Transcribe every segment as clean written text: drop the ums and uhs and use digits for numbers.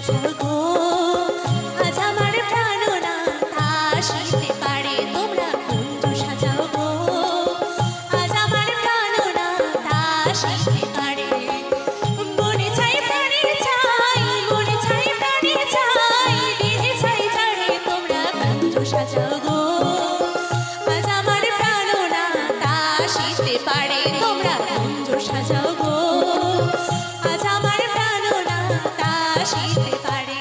সাজাও গো আজ আমার প্রাণনা তাসিতে পারে তোমরা কুঞ্জ সাজাও গো আজ আমার প্রাণনা তাসিতে পারে মনে চাই প্রাণে চাই মনে চাই প্রাণে চাই বিধি চাই চারে তোমরা কুঞ্জ সাজাও গো আজ আমার প্রাণনা তাসিতে পারে তোমরা কুঞ্জ সাজাও গো আজ আমার প্রাণনা তাসিতে পারে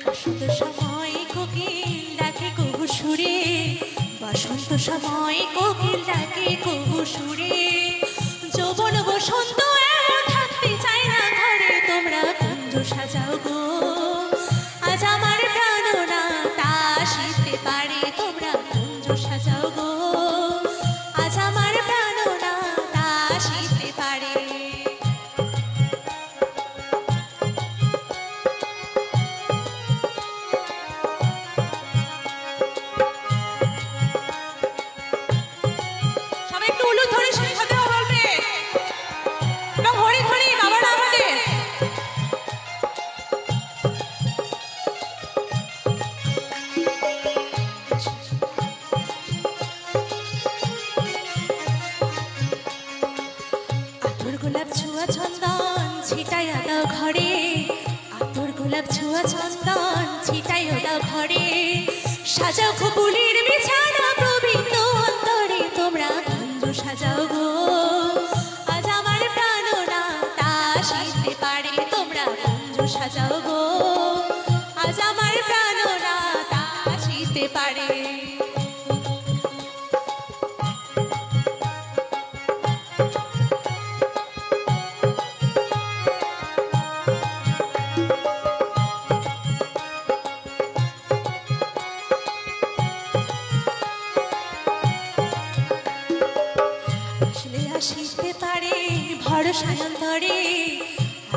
বসন্ত সময় কোকিল ডাকে কুহু সুরে বসন্ত সময় কোকিল ডাকে কুহু সুরে যৌবন বসন্ত এমন থাকতে চায় না ঘরে তোমরা কুঞ্জ সাজাও গো আজ আমার প্রাণনা তাসিতে পারে তোমরা কুঞ্জ সাজাও গো আজ আমার প্রাণনা তাসিতে পারে সবাই একটু উলু ধরে সাথে বলবে এবং হরি ধরি বাবা আমাদের আতর গোলাপ ছোঁয়া চন্দন ছিটাইয়া দাও ঘরে আতর গোলাপ ছোঁয়া চন্দন ছিটাইয়া দাও ঘরে সাজাও খুপুলির বিছানা প্রবীণ অন্তরে তোমরা কুঞ্জ সাজাও গো আজ আমার প্রাণনা তাসিতে পারে তোমরা কুঞ্জ সাজাও গো আজ আমার প্রাণনা তাসিতে পারে আসলে আসিতে পারে ভরসায়ন্তরে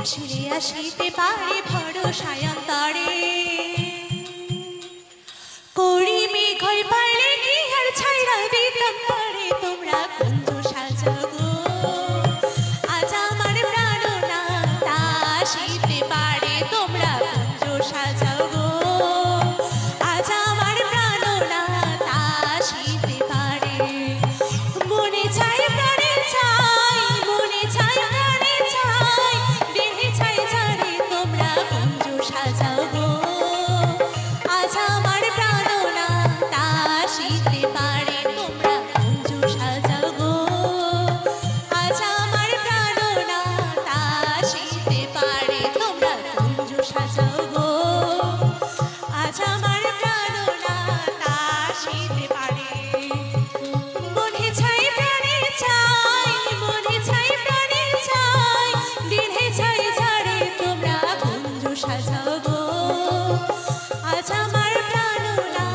আসলে আসিতে পারে ভরসায়ন্তরে করি মেঘই পাইলে কি আর ছাইরা দিতাম পারে তোমরা কুঞ্জ সাজাও গো আজ আমার প্রাণনা তাসিতে পারে তোমরা কুঞ্জ সাজাও গো আজ আমার প্রাণনা তাসিতে পারে মনে চাই প্রাণে চাই মনে চাই প্রাণে চাই দেহে চাই জানে তোমরা কুঞ্জ সাজাও গো আজ আমার প্রাণনা তাসিতে পারে তোমরা কুঞ্জ সাজাও গো আজ আমার প্রাণনা তাসিতে পারে তোমরা কুঞ্জ সাজাও গো আজ আমার প্রাণনা তাসিতে পারে মনে চাই প্রাণে চাই মনে চাই প্রাণে চাই দিনে চাই ছাড়ে তোমরা কুঞ্জ সাজাও গো আজ আমার প্রাণনা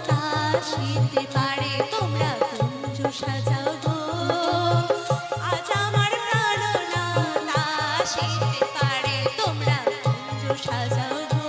তাসিতে পারে তোমরা কুঞ্জ সাজাও গো আজ আমার প্রাণনা তাসিতে পারে তোমরা কুঞ্জ সাজাও গো